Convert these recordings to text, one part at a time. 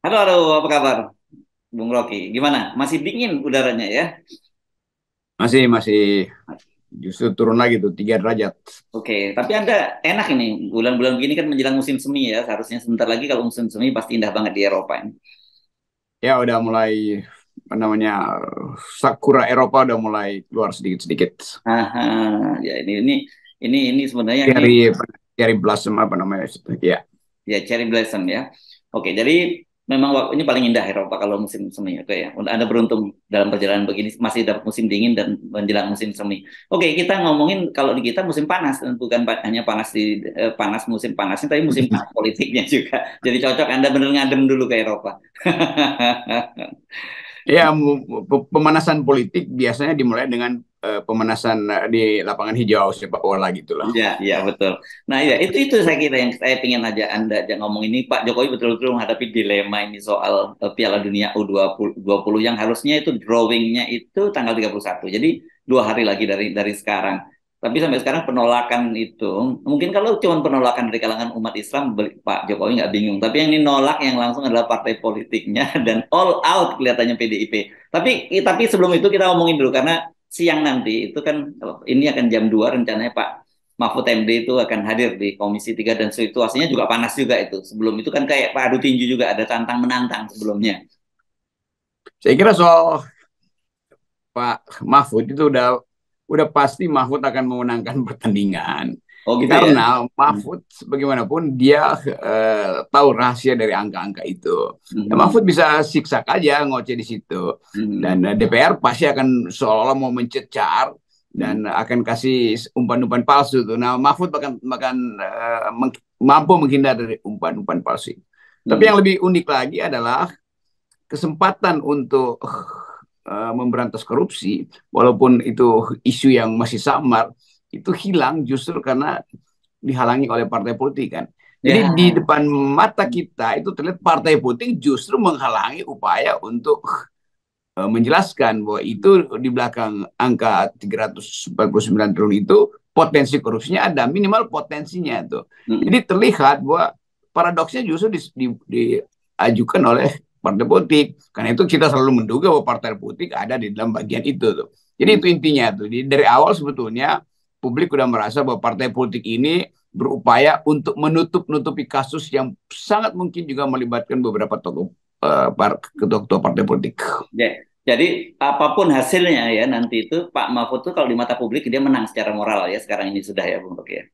Halo, halo, apa kabar, Bung Rocky? Gimana? Masih dingin udaranya ya? Masih justru turun lagi tuh 3 derajat. Oke, tapi Anda enak ini. Bulan-bulan begini kan menjelang musim semi ya. Seharusnya sebentar lagi kalau musim semi pasti indah banget di Eropa ini. Ya udah mulai apa namanya sakura Eropa udah mulai keluar sedikit-sedikit. Aha, ya ini sebenarnya ini Cherry cherry blossom apa namanya itu. Ya. ya cherry blossom ya. Oke, jadi memang ini paling indah Eropa kalau musim semi. Oke ya, Anda beruntung dalam perjalanan begini masih dapat musim dingin dan menjelang musim semi. Oke, kita ngomongin kalau di kita musim panas, bukan hanya panas panas musim panasnya, tapi musim panas politiknya juga. Jadi cocok Anda bener ngadem dulu ke Eropa. Ya, pemanasan politik biasanya dimulai dengan pemanasan di lapangan hijau sepak bola gitu loh. Iya, iya betul. Nah, ya itu saya kira yang saya ingin aja Anda aja ngomong ini Pak Jokowi betul-betul menghadapi dilema ini soal Piala Dunia U20 yang harusnya itu drawingnya itu tanggal 31. Jadi 2 hari lagi dari sekarang. Tapi sampai sekarang penolakan itu mungkin kalau cuma penolakan dari kalangan umat Islam Pak Jokowi nggak bingung. Tapi yang ini nolak yang langsung adalah partai politiknya dan all out kelihatannya PDIP. Tapi sebelum itu kita ngomongin dulu karena siang nanti itu kan ini akan jam 2 rencananya Pak Mahfud MD itu akan hadir di Komisi 3 dan situasinya juga panas juga itu. Sebelum itu kan kayak Pak Adu Tinju juga ada tantang menantang sebelumnya. Saya kira soal Pak Mahfud itu udah pasti Mahfud akan memenangkan pertandingan. Oh gitu ya. Karena Mahfud bagaimanapun dia tahu rahasia dari angka-angka itu. Dan Mhm. Mahfud bisa siksak aja ngoceh di situ. Mhm. Dan DPR pasti akan seolah-olah mau mencecar Mhm. dan akan kasih umpan-umpan palsu tuh. Nah, Mahfud bahkan mampu menghindar dari umpan-umpan palsu. Tapi Mhm. yang lebih unik lagi adalah kesempatan untuk memberantas korupsi, walaupun itu isu yang masih samar, itu hilang justru karena dihalangi oleh partai politik kan. Jadi Ya. di depan mata kita itu terlihat partai politik justru menghalangi upaya untuk menjelaskan bahwa itu di belakang angka 349 triliun itu potensi korupsinya ada, minimal potensinya itu. Jadi Mhm. terlihat bahwa paradoksnya justru diajukan oleh partai politik. Karena itu kita selalu menduga bahwa partai politik ada di dalam bagian itu tuh. Jadi itu intinya tuh. Jadi dari awal sebetulnya publik sudah merasa bahwa partai politik ini berupaya untuk menutup-nutupi kasus yang sangat mungkin juga melibatkan beberapa tokoh ketua-ketua partai politik. Ya. Jadi apapun hasilnya ya nanti itu Pak Mahfud tuh kalau di mata publik dia menang secara moral ya sekarang ini sudah ya Bung Roky ya.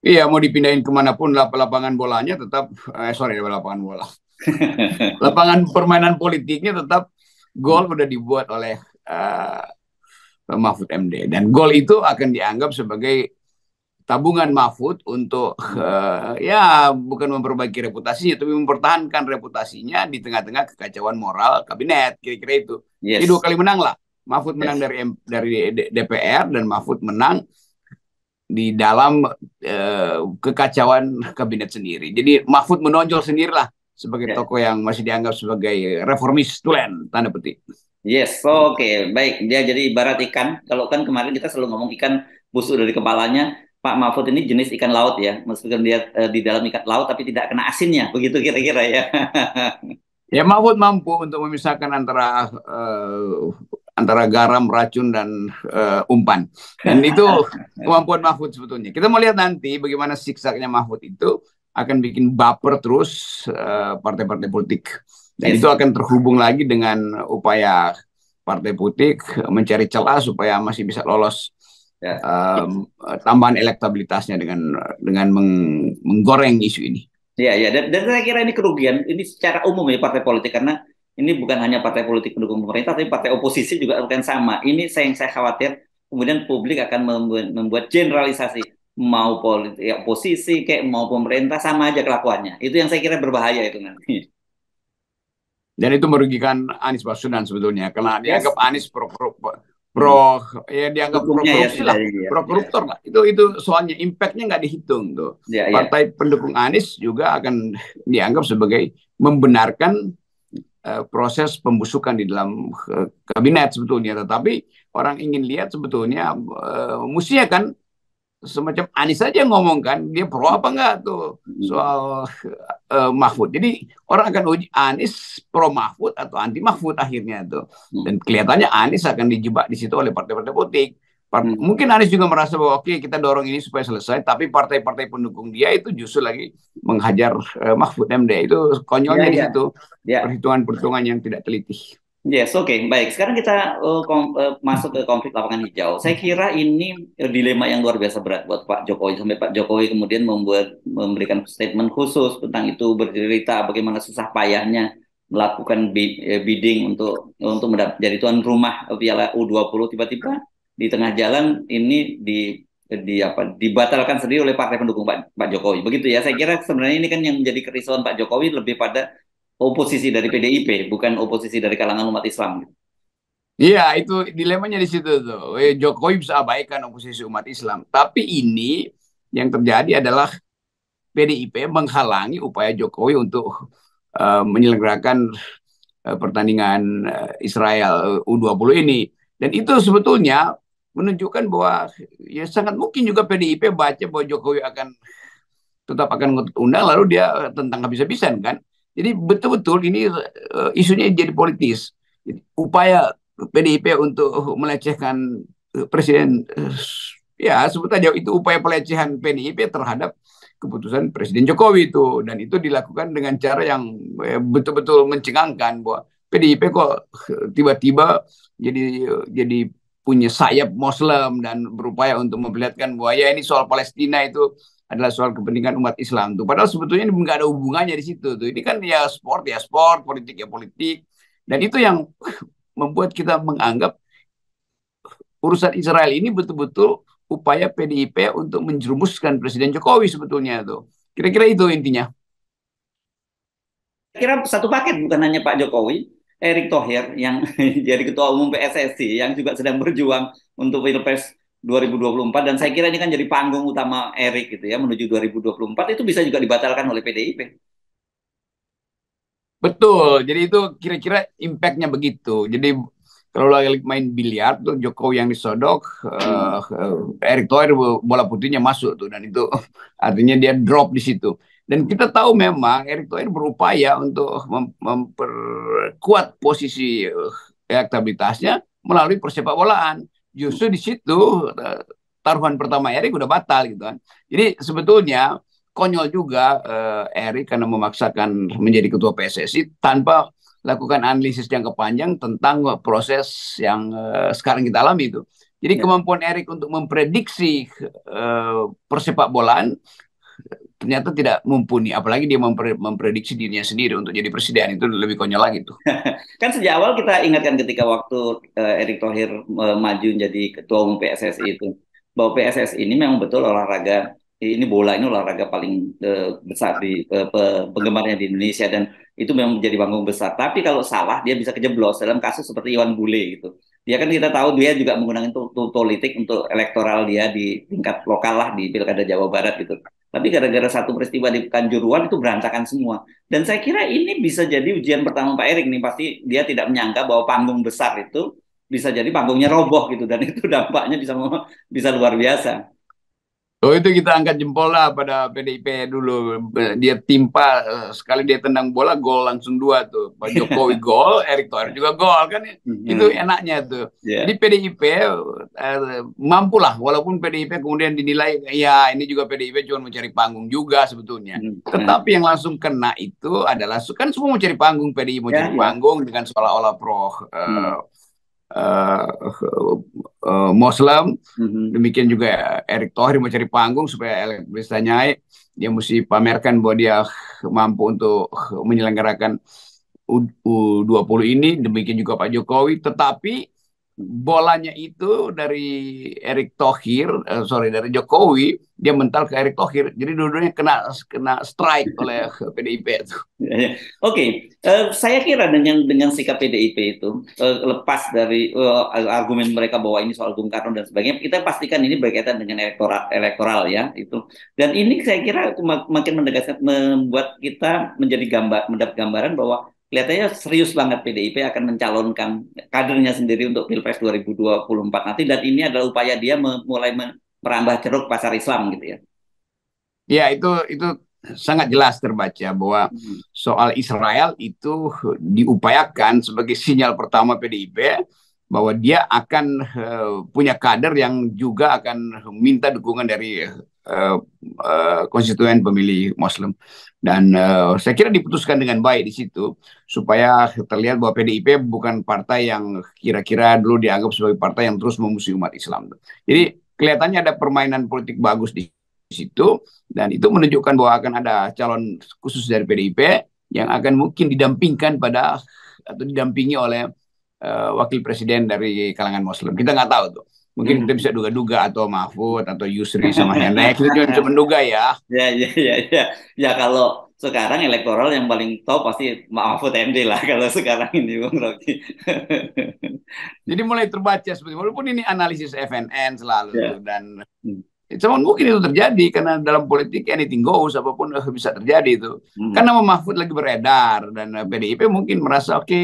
Iya, mau dipindahin kemanapun lapangan bolanya tetap, sorry, lapangan bola. Lapangan permainan politiknya tetap gol udah dibuat oleh uh, Mahfud MD. Dan gol itu akan dianggap sebagai tabungan Mahfud untuk ya bukan memperbaiki reputasinya, tapi mempertahankan reputasinya di tengah-tengah kekacauan moral kabinet, kira-kira itu. Jadi 2 kali Yes. menang lah. Mahfud menang Yes. dari DPR dan Mahfud menang di dalam kekacauan kabinet sendiri. Jadi Mahfud menonjol sendirilah sebagai Ya. tokoh yang masih dianggap sebagai reformis tulen, tanda petik. Yes, oke, baik. Dia jadi ibarat ikan. Kalau kan kemarin kita selalu ngomong ikan busuk dari kepalanya. Pak Mahfud ini jenis ikan laut ya, meskipun dia di dalam ikan laut tapi tidak kena asinnya, begitu kira-kira ya. Ya Mahfud mampu untuk memisahkan antara garam, racun dan umpan. Dan itu kemampuan Mahfud sebetulnya. Kita mau lihat nanti bagaimana siksaknya Mahfud itu akan bikin baper terus partai-partai politik. Dan Yes, itu akan terhubung lagi dengan upaya partai politik mencari celah supaya masih bisa lolos ya. tambahan elektabilitasnya dengan menggoreng isu ini. Ya, ya. Dan saya kira ini kerugian, ini secara umum ya partai politik karena ini bukan hanya partai politik pendukung pemerintah, tapi partai oposisi juga akan sama. Ini yang saya khawatir kemudian publik akan membuat generalisasi mau politik ya, oposisi kayak mau pemerintah sama aja kelakuannya. Itu yang saya kira berbahaya itu nanti. Dan itu merugikan Anies Baswedan sebetulnya karena Yes. dianggap Anies pro Hmm. ya dianggap pro Dukungnya ya korupsi sudah lah, ini ya. pro Ya, koruptor lah. Itu soalnya impactnya nggak dihitung tuh. ya, ya. Partai pendukung Anies juga akan dianggap sebagai membenarkan proses pembusukan di dalam kabinet sebetulnya. Tetapi orang ingin lihat sebetulnya mestinya kan semacam Anies saja ngomong kan, dia pro apa enggak tuh soal Mahfud. Jadi orang akan uji Anies pro Mahfud atau anti Mahfud akhirnya tuh. Dan kelihatannya Anies akan dijebak di situ oleh partai-partai politik. Mungkin Anies juga merasa bahwa oke, kita dorong ini supaya selesai, tapi partai-partai pendukung dia itu justru lagi menghajar Mahfud MD. Itu Ya, konyolnya di ya, situ, ya. perhitungan-perhitungan yang tidak teliti. Yes, oke, baik. Sekarang kita masuk ke konflik lapangan hijau. Saya kira ini dilema yang luar biasa berat buat Pak Jokowi. Sampai Pak Jokowi kemudian memberikan statement khusus tentang itu, bercerita bagaimana susah payahnya melakukan bidding untuk jadi tuan rumah Piala U20. Tiba-tiba di tengah jalan ini dibatalkan sendiri oleh partai pendukung Pak Jokowi. Begitu ya. Saya kira sebenarnya ini kan yang menjadi kerisauan Pak Jokowi lebih pada oposisi dari PDIP, bukan oposisi dari kalangan umat Islam. Iya, itu dilemanya di situ tuh. Jokowi bisa abaikan oposisi umat Islam. Tapi ini yang terjadi adalah PDIP menghalangi upaya Jokowi untuk menyelenggarakan pertandingan Israel U20 ini. Dan itu sebetulnya menunjukkan bahwa ya sangat mungkin juga PDIP baca bahwa Jokowi tetap akan ngotot undang, lalu dia tentang habis-habisan kan. Jadi betul-betul ini isunya jadi politis. Upaya PDIP untuk melecehkan presiden, ya sebut aja itu upaya pelecehan PDIP terhadap keputusan Presiden Jokowi itu, dan itu dilakukan dengan cara yang betul-betul mencengangkan bahwa PDIP kok tiba-tiba jadi punya sayap Muslim dan berupaya untuk memperlihatkan bahwa ya ini soal Palestina itu adalah soal kepentingan umat Islam tuh. Padahal sebetulnya ini nggak ada hubungannya di situ tuh. Ini kan ya sport, politik ya politik. Dan itu yang membuat kita menganggap urusan Israel ini betul-betul upaya PDIP untuk menjerumuskan Presiden Jokowi sebetulnya tuh. Kira-kira itu intinya. Kira satu paket, bukan hanya Pak Jokowi, Erick Thohir yang jadi ketua umum PSSI yang juga sedang berjuang untuk Pilpres 2024, dan saya kira ini kan jadi panggung utama Erick gitu ya menuju 2024, itu bisa juga dibatalkan oleh PDIP. Betul, jadi itu kira-kira impactnya begitu. Jadi kalau lagi main biliar tuh Jokowi yang disodok, Erick Thohir bola putihnya masuk tuh, dan itu artinya dia drop di situ. Dan kita tahu memang Erick Thohir berupaya untuk memperkuat posisi elektabilitasnya melalui persepak bolaan. Justru di situ taruhan pertama Erick udah batal gitu kan. Jadi sebetulnya konyol juga Erick karena memaksakan menjadi ketua PSSI tanpa lakukan analisis jangka panjang tentang proses yang sekarang kita alami itu. Jadi kemampuan Erick untuk memprediksi persepak bolaan ternyata tidak mumpuni, apalagi dia memprediksi dirinya sendiri untuk jadi presiden, itu lebih konyol lagi tuh. Kan sejak awal kita ingatkan ketika waktu Erick Thohir maju jadi ketua umum PSSI itu, bahwa PSSI ini memang betul olahraga, ini bola ini olahraga paling besar di penggemarnya di Indonesia, dan itu memang menjadi panggung besar. Tapi kalau salah dia bisa kejeblos dalam kasus seperti Iwan Bule gitu. Dia kan kita tahu dia juga menggunakan politik untuk elektoral dia di tingkat lokal lah di Pilkada Jawa Barat gitu. Tapi gara-gara satu peristiwa di Kanjuruhan itu berantakan semua. Dan saya kira ini bisa jadi ujian pertama Pak Erick nih. Pasti dia tidak menyangka bahwa panggung besar itu bisa jadi panggungnya roboh gitu. Dan itu dampaknya bisa luar biasa. Oh, itu kita angkat jempol lah pada PDIP dulu. Dia timpa, sekali dia tendang bola, gol langsung 2 tuh. Pak Jokowi gol, Erick Thohir juga gol kan. Itu enaknya tuh. Jadi PDIP mampulah, walaupun PDIP kemudian dinilai, ya ini juga PDIP cuma mencari panggung juga sebetulnya. Tetapi yang langsung kena itu adalah, kan semua mau cari panggung, PDIP mau cari panggung dengan seolah-olah pro Muslim. Demikian juga Erick Thohir mau cari panggung supaya elektabilitasnya naik, dia mesti pamerkan bahwa dia mampu untuk menyelenggarakan U20 ini. Demikian juga Pak Jokowi, tetapi bolanya itu dari Erick Thohir, dari Jokowi, dia mental ke Erick Thohir, jadi dua-duanya kena strike oleh PDIP itu. Oke, saya kira dengan sikap PDIP itu, lepas dari argumen mereka bahwa ini soal Bung Karno dan sebagainya, kita pastikan ini berkaitan dengan elektoral ya itu. Dan ini saya kira makin menegaskan, membuat kita mendapat gambaran bahwa kelihatannya serius banget PDIP akan mencalonkan kadernya sendiri untuk Pilpres 2024 nanti, dan ini adalah upaya dia mulai merambah ceruk pasar Islam gitu ya. Ya, itu sangat jelas terbaca bahwa Hmm. soal Israel itu diupayakan sebagai sinyal pertama PDIP bahwa dia akan punya kader yang juga akan minta dukungan dari konstituen pemilih Muslim. Dan saya kira diputuskan dengan baik di situ supaya terlihat bahwa PDIP bukan partai yang kira-kira dulu dianggap sebagai partai yang terus memusuhi umat Islam. Jadi kelihatannya ada permainan politik bagus di situ, dan itu menunjukkan bahwa akan ada calon khusus dari PDIP yang akan mungkin didampingkan pada atau didampingi oleh wakil presiden dari kalangan Muslim. Kita nggak tahu tuh. Mungkin kita bisa duga-duga atau Mahfud atau Yusri sama Hendra. Kita cuma bisa menduga ya. Ya, ya, ya, ya. Ya kalau sekarang elektoral yang paling top pasti Mahfud MD lah kalau sekarang ini Bung Rocky. Jadi mulai terbaca seperti walaupun ini analisis FNN selalu tuh, Ya. dan Hmm. cuman mungkin itu terjadi karena dalam politik anything goes, apapun bisa terjadi itu. Hmm. Karena Mahfud lagi beredar dan PDIP mungkin merasa oke,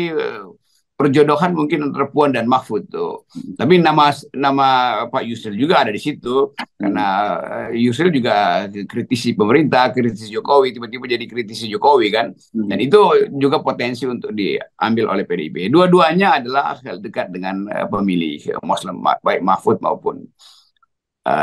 perjodohan mungkin antara Puan dan Mahfud tuh. Tapi nama nama Pak Yusril juga ada di situ karena Hmm. Yusril juga kritisi pemerintah, kritisi Jokowi, tiba-tiba jadi kritisi Jokowi kan. Dan Hmm. itu juga potensi untuk diambil oleh PDIP. Dua-duanya adalah dekat dengan pemilih Muslim, baik Mahfud maupun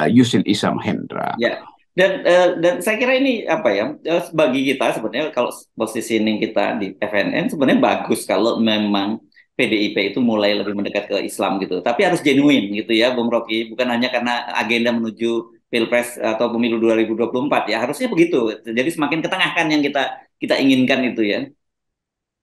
Yusril Isam Hendra. Ya, dan saya kira ini apa ya, bagi kita sebenarnya kalau positioning kita di FNN sebenarnya bagus kalau memang PDIP itu mulai lebih mendekat ke Islam gitu. Tapi harus genuine gitu ya, Bung Rocky. Bukan hanya karena agenda menuju Pilpres atau Pemilu 2024 ya. Harusnya begitu. Jadi semakin ke tengah kan yang kita kita inginkan itu ya.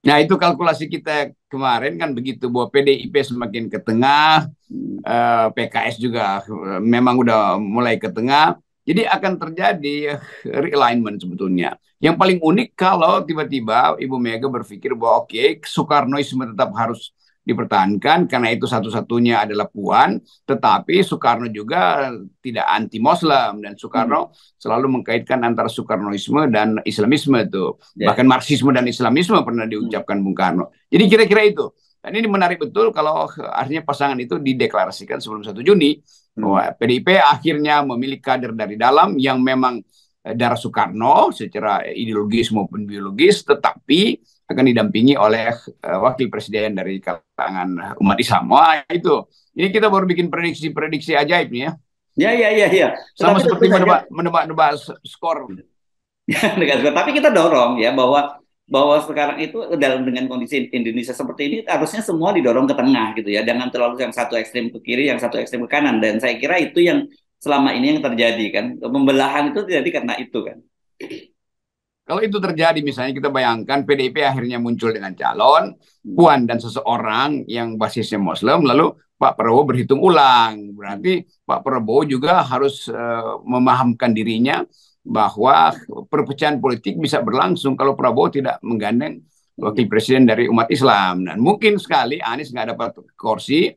Nah, itu kalkulasi kita kemarin kan begitu bahwa PDIP semakin ke tengah, Hmm. PKS juga memang udah mulai ke tengah. Jadi akan terjadi realignment sebetulnya. Yang paling unik kalau tiba-tiba Ibu Mega berpikir bahwa oke, Soekarnoisme tetap harus dipertahankan karena itu satu-satunya adalah Puan, tetapi Soekarno juga tidak anti Muslim dan Hmm. Soekarno selalu mengkaitkan antara Soekarnoisme dan Islamisme itu. Ya. Bahkan Marxisme dan Islamisme pernah Hmm. diucapkan Bung Karno. Jadi kira-kira itu. Dan ini menarik betul kalau akhirnya pasangan itu dideklarasikan sebelum 1 Juni Hmm. bahwa PDIP akhirnya memilih kader dari dalam yang memang darah Soekarno secara ideologis maupun biologis, tetapi akan didampingi oleh wakil presiden dari kalangan umat Islam. Wah itu, ini kita baru bikin prediksi-prediksi ajaib nih ya. Ya, ya, ya, ya. Sama Tetapi tentu seperti saja menebak skor. tapi kita dorong ya bahwa bahwa sekarang itu dalam dengan kondisi Indonesia seperti ini harusnya semua didorong ke tengah gitu ya, jangan terlalu yang satu ekstrem ke kiri, yang satu ekstrem ke kanan. Dan saya kira itu yang selama ini yang terjadi kan, pembelahan itu terjadi karena itu kan. Kalau itu terjadi, misalnya kita bayangkan PDIP akhirnya muncul dengan calon, Hmm. Puan dan seseorang yang basisnya Muslim, lalu Pak Prabowo berhitung ulang. Berarti Pak Prabowo juga harus memahamkan dirinya bahwa perpecahan politik bisa berlangsung kalau Prabowo tidak menggandeng wakil presiden dari umat Islam. Dan mungkin sekali Anies nggak dapat kursi,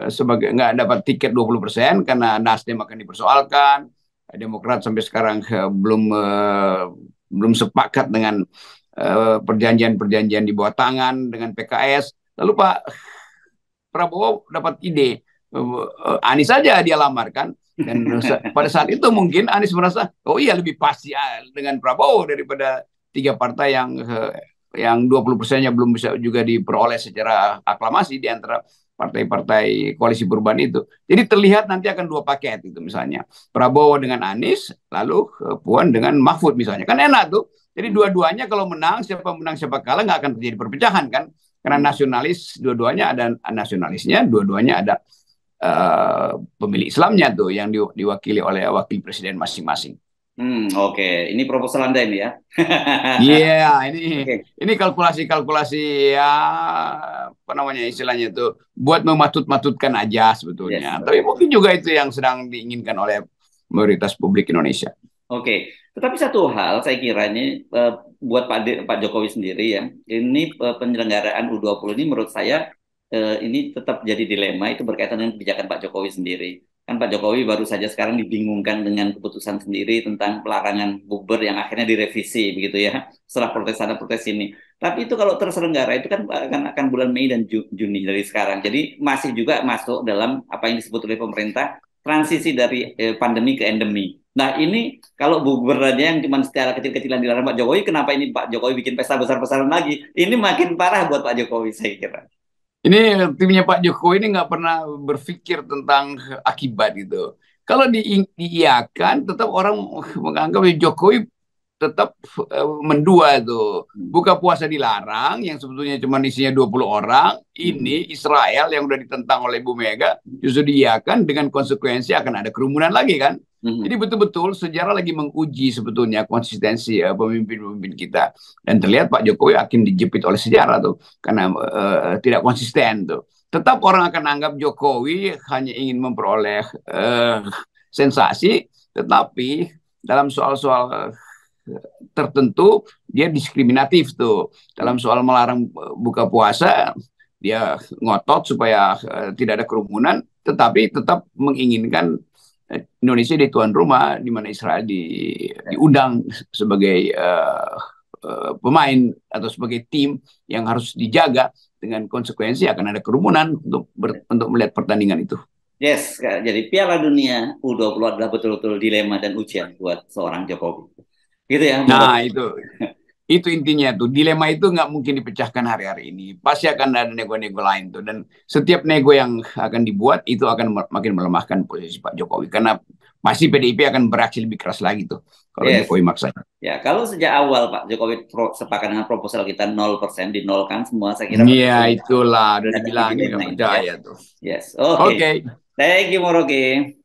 sebagai nggak dapat tiket 20% karena Nasdem akan dipersoalkan. Demokrat sampai sekarang belum sepakat dengan perjanjian-perjanjian di bawah tangan dengan PKS. Lalu Pak Prabowo dapat ide, Anies saja dia lamarkan. Dan pada saat itu mungkin Anies merasa, oh iya lebih pasti dengan Prabowo daripada tiga partai yang 20%-nya belum bisa juga diperoleh secara aklamasi di antara partai-partai koalisi perubahan itu. Jadi terlihat nanti akan dua paket itu misalnya. Prabowo dengan Anies, lalu Puan dengan Mahfud misalnya. Kan enak tuh. Jadi dua-duanya kalau menang, siapa kalah nggak akan terjadi perpecahan kan. Karena nasionalis, dua-duanya ada nasionalisnya, dua-duanya ada pemilih Islamnya tuh yang diwakili oleh wakil presiden masing-masing. Oke. Ini proposal Anda ini ya. Iya, yeah, ini Oke. ini kalkulasi-kalkulasi ya apa namanya istilahnya itu buat mematut-matutkan aja sebetulnya. Yes, Tapi oke. mungkin juga itu yang sedang diinginkan oleh mayoritas publik Indonesia. Oke, tetapi satu hal saya kira ini buat Pak Jokowi sendiri ya, ini penyelenggaraan U20 ini menurut saya ini tetap jadi dilema itu berkaitan dengan kebijakan Pak Jokowi sendiri. Kan Pak Jokowi baru saja sekarang dibingungkan dengan keputusan sendiri tentang pelarangan bukber yang akhirnya direvisi begitu ya, setelah protes sana protes ini. Tapi itu kalau terselenggara itu kan akan bulan Mei dan Juni dari sekarang. Jadi masih juga masuk dalam apa yang disebut oleh pemerintah transisi dari pandemi ke endemi. Nah ini kalau bukber aja yang cuma secara kecil-kecilan dilarang Pak Jokowi, kenapa ini Pak Jokowi bikin pesta besar-besaran lagi? Ini makin parah buat Pak Jokowi saya kira. Ini timnya Pak Jokowi ini nggak pernah berpikir tentang akibat gitu. Kalau diiakan, tetap orang menganggap Jokowi tetap mendua tuh. Buka puasa dilarang, yang sebetulnya cuma isinya 20 orang. Ini Israel yang udah ditentang oleh Bu Mega, justru diiakan dengan konsekuensi akan ada kerumunan lagi kan. Jadi betul-betul sejarah lagi menguji sebetulnya konsistensi pemimpin-pemimpin kita. Dan terlihat Pak Jokowi akan dijepit oleh sejarah tuh. Karena tidak konsisten tuh. Tetap orang akan anggap Jokowi hanya ingin memperoleh sensasi. Tetapi dalam soal-soal tertentu dia diskriminatif tuh. Dalam soal melarang buka puasa, dia ngotot supaya tidak ada kerumunan, tetapi tetap menginginkan Indonesia di tuan rumah, di mana Israel diundang sebagai pemain atau sebagai tim yang harus dijaga, dengan konsekuensi akan ada kerumunan untuk melihat pertandingan itu. Yes, jadi Piala Dunia U20 adalah betul-betul dilema dan ujian buat seorang Jokowi. Gitu ya, Nah, itu intinya tuh. Dilema itu nggak mungkin dipecahkan hari-hari ini. Pasti akan ada nego-nego lain tuh. Dan setiap nego yang akan dibuat itu akan makin melemahkan posisi Pak Jokowi. Karena pasti PDIP akan beraksi lebih keras lagi tuh kalau Jokowi maksa. Ya, kalau sejak awal Pak Jokowi sepakat dengan proposal kita 0%, dinolkan semua, saya kira. Iya, itulah. Udah dibilangin nggak percaya tuh. Yes, oke. Thank you, Moroki.